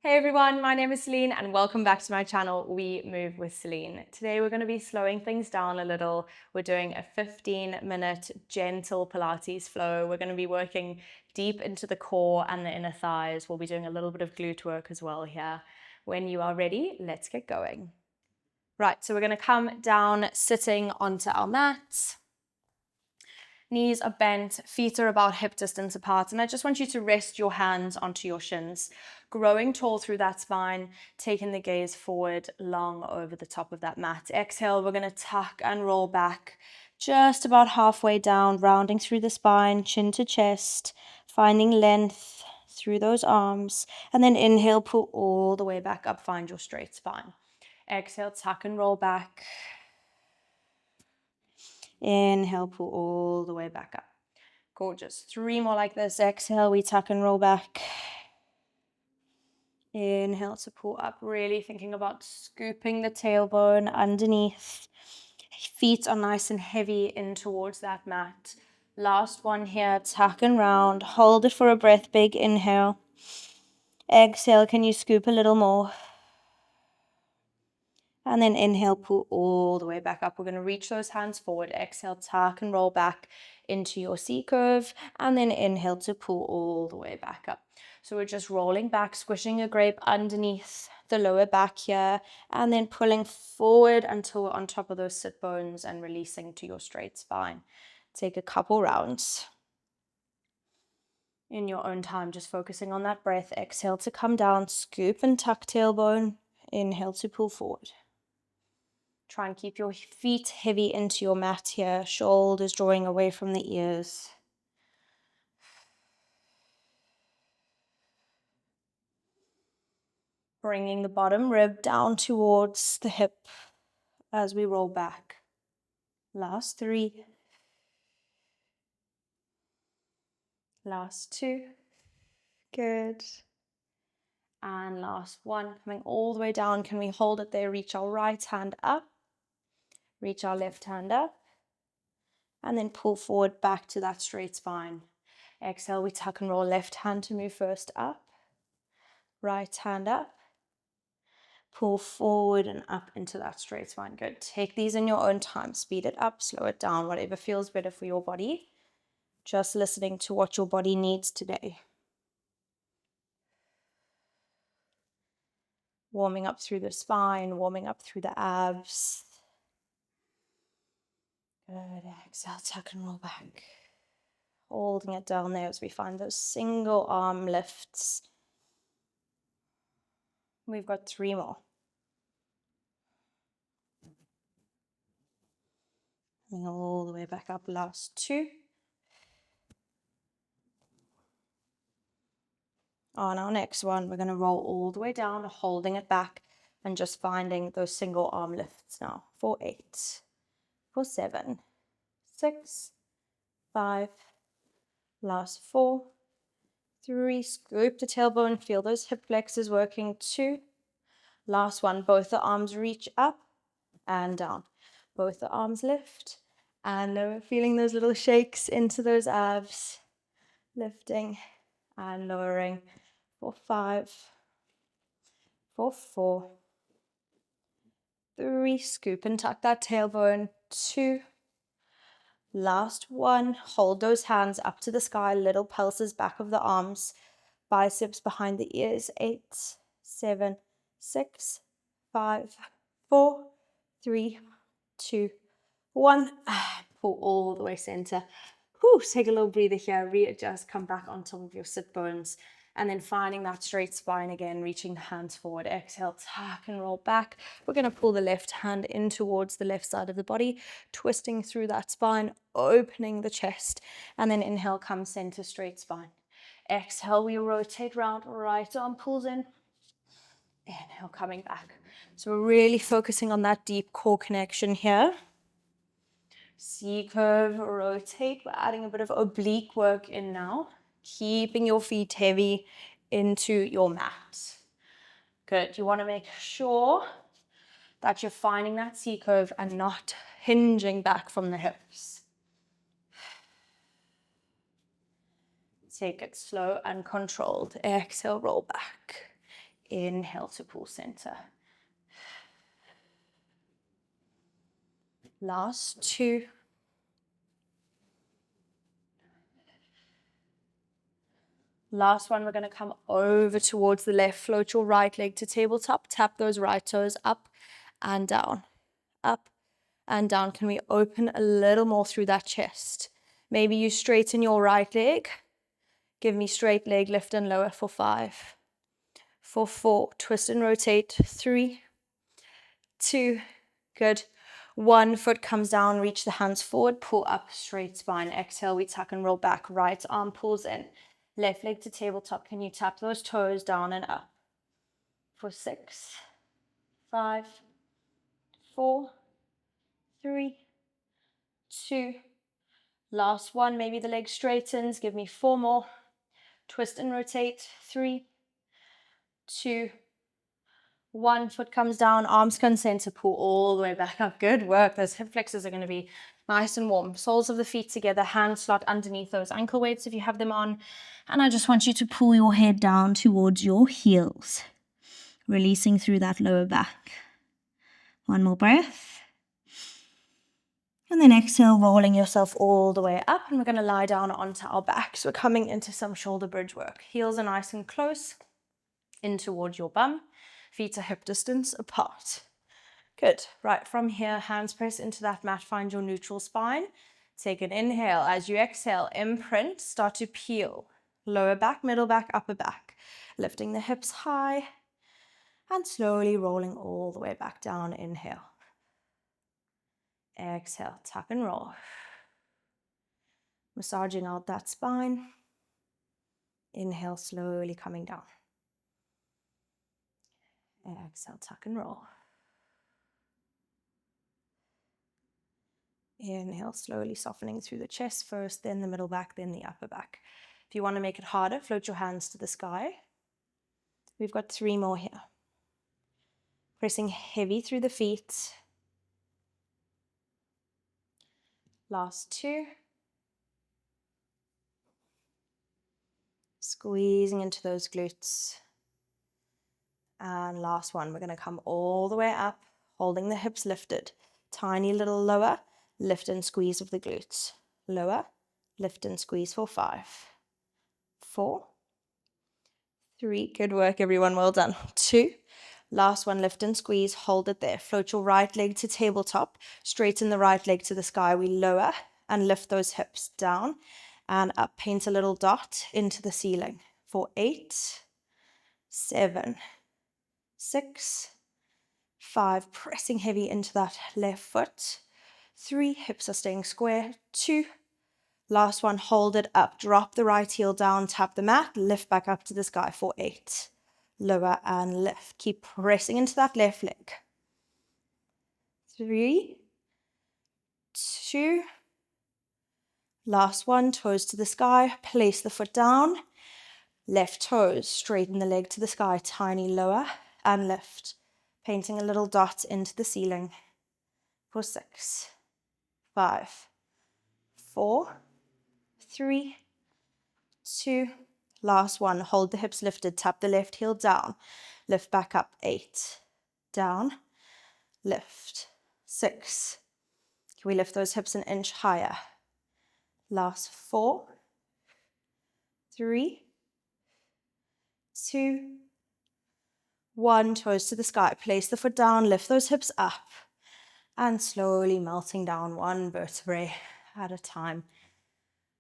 Hey everyone, my name is Celine and welcome back to my channel, We Move with Celine. Today we're going to be slowing things down a little. We're doing a 15-minute gentle Pilates flow. We're going to be working deep into the core and the inner thighs. We'll be doing a little bit of glute work as well here. When you are ready, let's get going. Right, so we're going to come down sitting onto our mat. Knees are bent, feet are about hip distance apart, and I just want you to rest your hands onto your shins, growing tall through that spine, taking the gaze forward long over the top of that mat. Exhale, we're going to tuck and roll back just about halfway down, rounding through the spine, chin to chest, finding length through those arms, and then inhale, pull all the way back up, find your straight spine. Exhale, tuck and roll back. Inhale, pull all the way back up. Gorgeous. 3 more like this. Exhale, we tuck and roll back. Inhale to pull up, really thinking about scooping the tailbone underneath. Feet are nice and heavy in towards that mat. Last one here, tuck and round. Hold it for a breath, big inhale. Exhale, can you scoop a little more? And then inhale, pull all the way back up. We're going to reach those hands forward. Exhale, tuck and roll back into your C curve. And then inhale to pull all the way back up. So we're just rolling back, squishing a grape underneath the lower back here. And then pulling forward until we're on top of those sit bones and releasing to your straight spine. Take a couple rounds. In your own time, just focusing on that breath. Exhale to come down, scoop and tuck tailbone. Inhale to pull forward. Try and keep your feet heavy into your mat here, shoulders drawing away from the ears. Bringing the bottom rib down towards the hip as we roll back. Last 3. Last 2. Good. And last 1. Coming all the way down. Can we hold it there? Reach our right hand up. Reach our left hand up. And then pull forward back to that straight spine. Exhale, we tuck and roll. Left hand to move first up. Right hand up. Pull forward and up into that straight spine. Good. Take these in your own time. Speed it up, slow it down, whatever feels better for your body. Just listening to what your body needs today. Warming up through the spine, warming up through the abs. Good. Exhale, tuck and roll back. Holding it down there as we find those single arm lifts. We've got 3 more. Coming all the way back up, last 2. On our next one, we're going to roll all the way down, holding it back and just finding those single arm lifts now. For 8, for 7, 6, 5, last 4, 3, scoop the tailbone, feel those hip flexors working. 2, last one, both the arms reach up and down. Both the arms lift and lower, feeling those little shakes into those abs, lifting and lowering. For 5, for 4, 3, scoop and tuck that tailbone. 2, last 1, hold those hands up to the sky, little pulses back of the arms, biceps behind the ears. 8, 7, 6, 5, 4, 3, 2, 1. Pull all the way center. Whew, take a little breather here, readjust, come back on top of your sit bones. And then finding that straight spine again, reaching the hands forward. Exhale, tuck and roll back. We're going to pull the left hand in towards the left side of the body, twisting through that spine, opening the chest. And then inhale, come center, straight spine. Exhale, we rotate round, right arm pulls in. Inhale, coming back. So we're really focusing on that deep core connection here. C curve, rotate. We're adding a bit of oblique work in now. Keeping your feet heavy into your mat. Good. You want to make sure that you're finding that C curve and not hinging back from the hips. Take it slow and controlled. Exhale, roll back. Inhale to pull center. Last 2. Last one, we're going to come over towards the left. Float your right leg to tabletop. Tap those right toes up and down. Up and down. Can we open a little more through that chest? Maybe you straighten your right leg. Give me straight leg, lift and lower for 5. For 4, twist and rotate. 3, 2, good. 1 foot comes down, reach the hands forward, pull up, straight spine. Exhale, we tuck and roll back. Right arm pulls in. Left leg to tabletop. Can you tap those toes down and up? For 6, 5, 4, 3, 2. Last one, maybe the leg straightens. Give me 4 more. Twist and rotate. 3, 2, 1. Foot comes down, arms can center, pull all the way back up. Good work. Those hip flexors are going to be nice and warm. Soles of the feet together, hands slot underneath those ankle weights if you have them on. And I just want you to pull your head down towards your heels, releasing through that lower back. 1 more breath. And then exhale, rolling yourself all the way up. And we're going to lie down onto our backs. We're coming into some shoulder bridge work. Heels are nice and close in towards your bum. Feet are hip distance apart. Good. Right, from here, hands press into that mat. Find your neutral spine. Take an inhale. As you exhale, imprint, start to peel. Lower back, middle back, upper back. Lifting the hips high and slowly rolling all the way back down. Inhale. Exhale, tuck and roll. Massaging out that spine. Inhale, slowly coming down. Exhale, tuck and roll. Inhale, slowly softening through the chest first, then the middle back, then the upper back. If you want to make it harder, float your hands to the sky. We've got 3 more here. Pressing heavy through the feet. Last 2. Squeezing into those glutes. And last one, we're going to come all the way up, holding the hips lifted. Tiny little lower, lift and squeeze of the glutes. Lower, lift and squeeze for 5, 4, 3, good work everyone, well done. 2, last one, lift and squeeze, hold it there. Float your right leg to tabletop, straighten the right leg to the sky. We lower and lift those hips down and up. Paint a little dot into the ceiling for 8, 7, 6, 5, pressing heavy into that left foot. 3, hips are staying square. 2, last one, hold it up. Drop the right heel down, tap the mat, lift back up to the sky for 8. Lower and lift. Keep pressing into that left leg. 3, 2, last one, toes to the sky. Place the foot down. Left toes, straighten the leg to the sky. Tiny lower and lift. Painting a little dot into the ceiling for 6, 5, 4, 3, 2, last one. Hold the hips lifted, tap the left heel down, lift back up. 8, down, lift. 6, can we lift those hips an inch higher? Last 4, 3, 2, 1, toes to the sky. Place the foot down, lift those hips up, and slowly melting down 1 vertebrae at a time.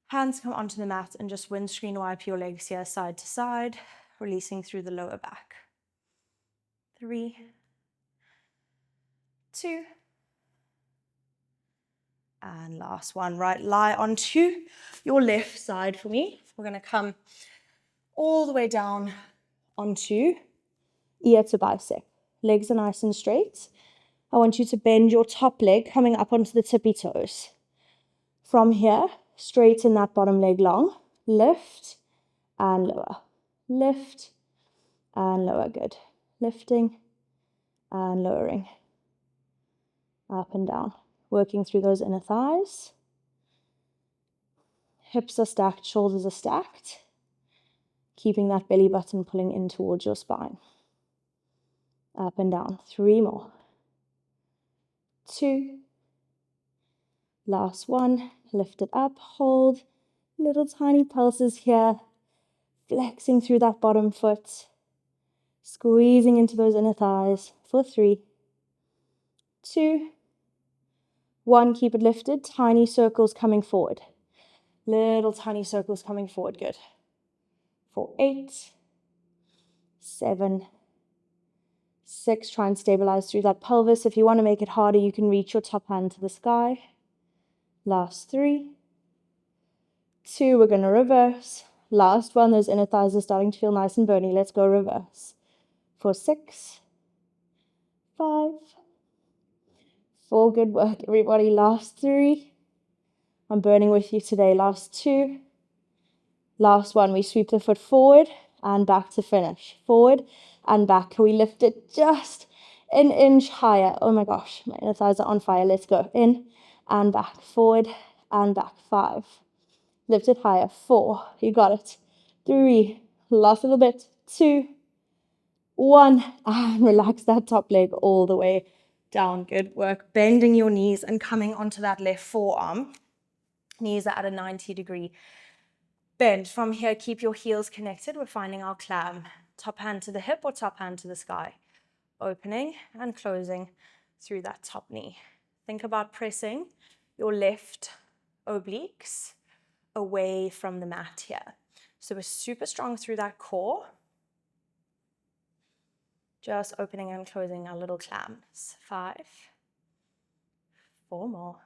Hands come onto the mat and just windscreen wipe your legs here side to side, releasing through the lower back. 3, 2, and last one. Right, lie onto your left side for me. We're going to come all the way down onto ear to bicep. Legs are nice and straight. I want you to bend your top leg coming up onto the tippy toes. From here, straighten that bottom leg long. Lift and lower. Lift and lower. Good. Lifting and lowering. Up and down. Working through those inner thighs. Hips are stacked, shoulders are stacked. Keeping that belly button pulling in towards your spine. Up and down. 3 more. 2. Last one. Lift it up, hold. Little tiny pulses here. Flexing through that bottom foot. Squeezing into those inner thighs for 3, 2, 1. Keep it lifted. Tiny circles coming forward. Little tiny circles coming forward. Good. For 8, 7, 6. Try and stabilize through that pelvis. If you want to make it harder, you can reach your top hand to the sky. Last 3, 2. We're going to reverse. Last one. Those inner thighs are starting to feel nice and bony. Let's go reverse. For 6, 5, 4. Good work, everybody. Last 3. I'm burning with you today. Last 2. Last one. We sweep the foot forward and back to finish. Forward and back. Can we lift it just an inch higher? Oh my gosh, my inner thighs are on fire. Let's go. In and back. Forward and back. 5. Lift it higher. 4. You got it. 3. Last little bit. 2. 1. And relax that top leg all the way down. Good work. Bending your knees and coming onto that left forearm. Knees are at a 90-degree bend. From here, keep your heels connected. We're finding our clam. Top hand to the hip or top hand to the sky. Opening and closing through that top knee. Think about pressing your left obliques away from the mat here. So we're super strong through that core. Just opening and closing our little clams. 5, 4 more.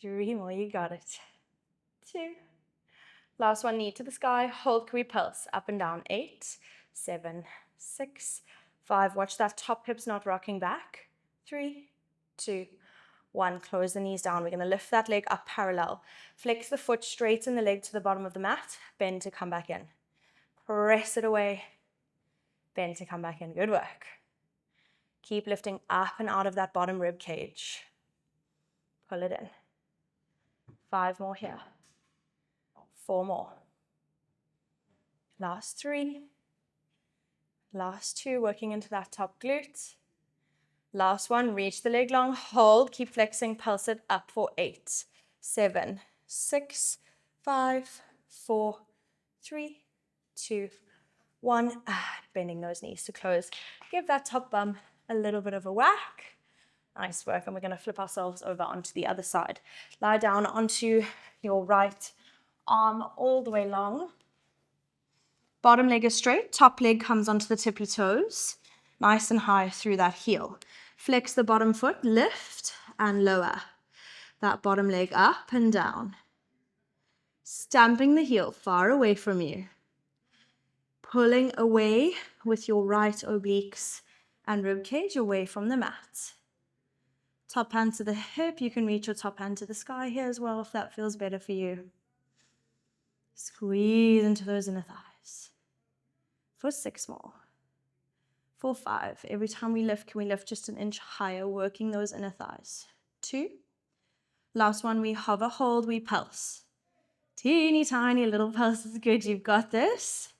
3 more, you got it. 2. Last one, knee to the sky. Hold, can we pulse? Up and down. 8, 7, 6, 5. Watch that top hips not rocking back. 3, 2, 1. Close the knees down. We're going to lift that leg up parallel. Flex the foot, straighten the leg to the bottom of the mat. Bend to come back in. Press it away. Bend to come back in. Good work. Keep lifting up and out of that bottom rib cage. Pull it in. 5 more here. 4 more. Last 3. Last 2, working into that top glute. Last one, reach the leg long, hold, keep flexing, pulse it up for 8, 7, 6, 5, 4, 3, 2, 1. Bending those knees to close. Give that top bum a little bit of a whack. Nice work. And we're going to flip ourselves over onto the other side. Lie down onto your right arm all the way long. Bottom leg is straight. Top leg comes onto the tippy toes. Nice and high through that heel. Flex the bottom foot. Lift and lower. That bottom leg up and down. Stamping the heel far away from you. Pulling away with your right obliques and ribcage away from the mat. Top hand to the hip. You can reach your top hand to the sky here as well if that feels better for you. Squeeze into those inner thighs. For 6 more. For 5. Every time we lift, can we lift just an inch higher, working those inner thighs. 2. Last one, we hover, hold, we pulse. Teeny tiny little pulse is good. You've got this.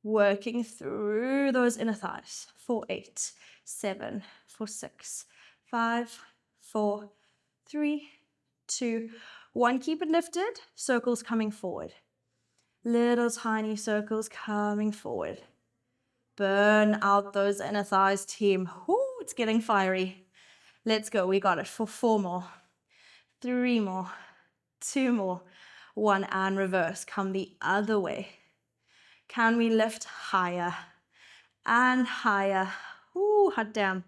Working through those inner thighs. For 8, 7, for 6, 5, 4, 3, 2, 1. Keep it lifted. Circles coming forward. Little tiny circles coming forward. Burn out those inner thighs, team. Whoo, it's getting fiery. Let's go. We got it for 4 more. 3 more. 2 more. 1 and reverse. Come the other way. Can we lift higher and higher? Ooh, hot damn.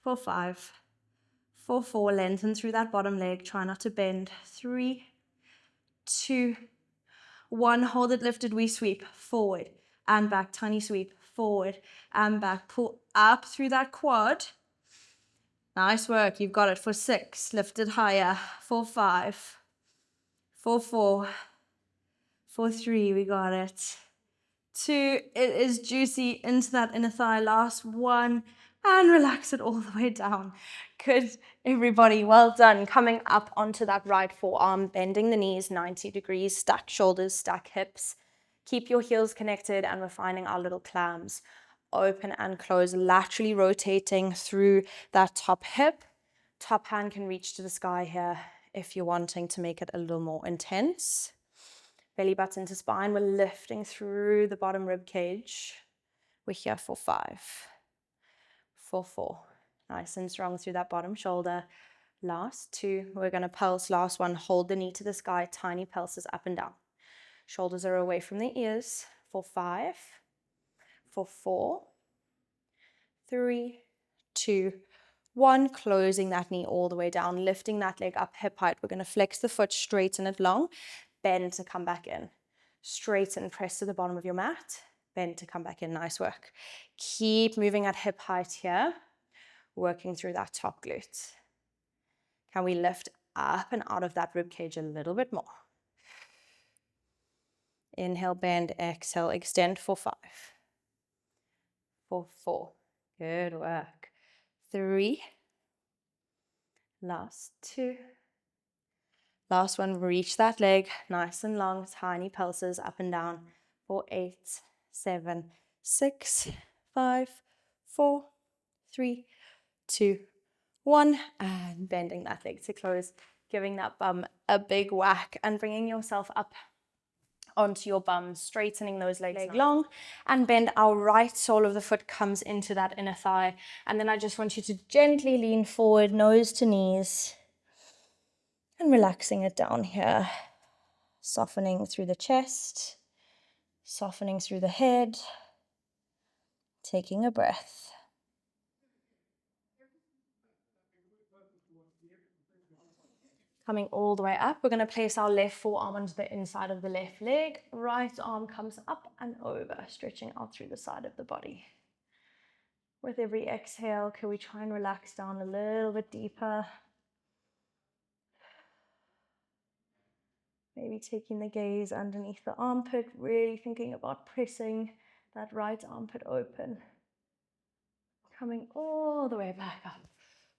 For 5. For 4. Lengthen through that bottom leg. Try not to bend. 3, 2, 1. Hold it lifted. We sweep forward and back. Tiny sweep forward and back. Pull up through that quad. Nice work. You've got it for 6. Lift it higher. For 5. For 4. For 3. We got it. 2. It is juicy into that inner thigh. Last 1. And relax it all the way down. Good, everybody. Well done. Coming up onto that right forearm, bending the knees 90 degrees, stack shoulders, stack hips. Keep your heels connected, and we're finding our little clams. open and close, laterally rotating through that top hip. Top hand can reach to the sky here if you're wanting to make it a little more intense. Belly button to spine, we're lifting through the bottom rib cage. We're here for 5, for 4. Nice and strong through that bottom shoulder. Last 2, we're going to pulse. Last 1, hold the knee to the sky, tiny pulses up and down. Shoulders are away from the ears. For 5, for 4, 3, 2, 1. Closing that knee all the way down, lifting that leg up hip height. We're going to flex the foot, straighten it long, bend to come back in. Straighten, press to the bottom of your mat, bend to come back in. Nice work. Keep moving at hip height here, working through that top glute. Can we lift up and out of that rib cage a little bit more? Inhale, bend, exhale, extend for 5, for 4. Good work. 3. Last 2. Last 1, reach that leg, nice and long, tiny pulses up and down. For 8, 7, 6, 5, 4, 3, 2, 1. And bending that leg to close, giving that bum a big whack and bringing yourself up onto your bum, straightening those legs long, and bend. Our right sole of the foot comes into that inner thigh. And then I just want you to gently lean forward, nose to knees, and relaxing it down here. Softening through the chest, softening through the head, taking a breath. Coming all the way up, we're going to place our left forearm onto the inside of the left leg. Right arm comes up and over, stretching out through the side of the body. With every exhale, can we try and relax down a little bit deeper? Maybe taking the gaze underneath the armpit, really thinking about pressing that right armpit open. Coming all the way back up.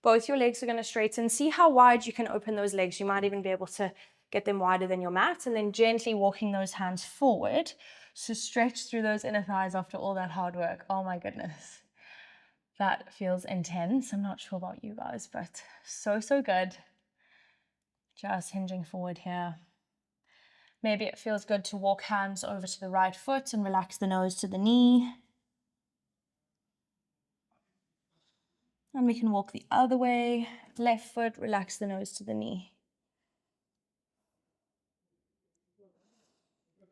Both your legs are going to straighten. See how wide you can open those legs. You might even be able to get them wider than your mat, and then gently walking those hands forward. So stretch through those inner thighs after all that hard work. Oh my goodness. That feels intense. I'm not sure about you guys, but so good. Just hinging forward here. Maybe it feels good to walk hands over to the right foot and relax the nose to the knee. And we can walk the other way. Left foot, relax the nose to the knee.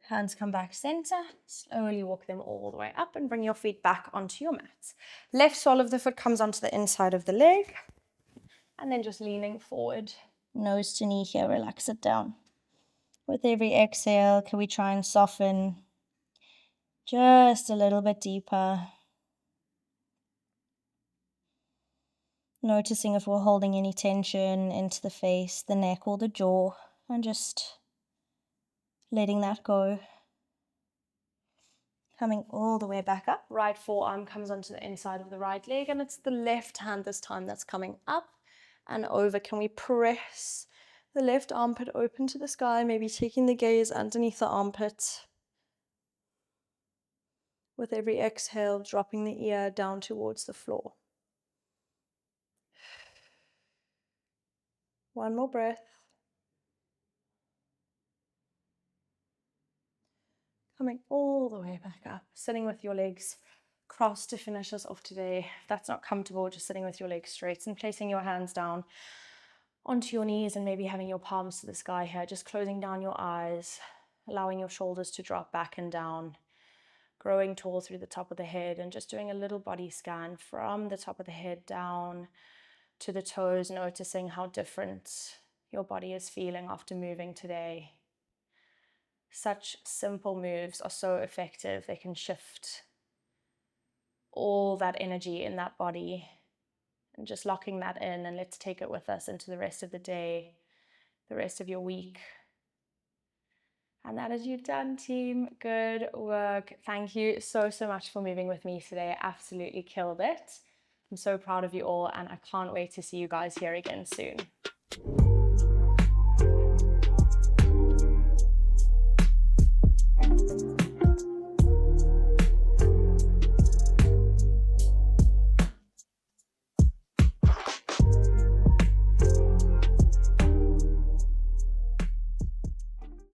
Hands come back center. Slowly walk them all the way up and bring your feet back onto your mat. Left sole of the foot comes onto the inside of the leg. And then just leaning forward. Nose to knee here, relax it down. With every exhale, can we try and soften just a little bit deeper? Noticing if we're holding any tension into the face, the neck or the jaw, and just letting that go. Coming all the way back up. Right forearm comes onto the inside of the right leg, and it's the left hand this time that's coming up and over. Can we press the left armpit open to the sky, maybe taking the gaze underneath the armpit. With every exhale, dropping the ear down towards the floor. One more breath. Coming all the way back up, sitting with your legs crossed to finish us off today. If that's not comfortable, just sitting with your legs straight and placing your hands down onto your knees and maybe having your palms to the sky here, just closing down your eyes, allowing your shoulders to drop back and down, growing tall through the top of the head, and just doing a little body scan from the top of the head down to the toes, noticing how different your body is feeling after moving today. Such simple moves are so effective. They can shift all that energy in that body, and just locking that in, and let's take it with us into the rest of the day, the rest of your week. And that is you done, team. Good work. Thank you so much for moving with me today. Absolutely killed it. I'm so proud of you all, and I can't wait to see you guys here again soon.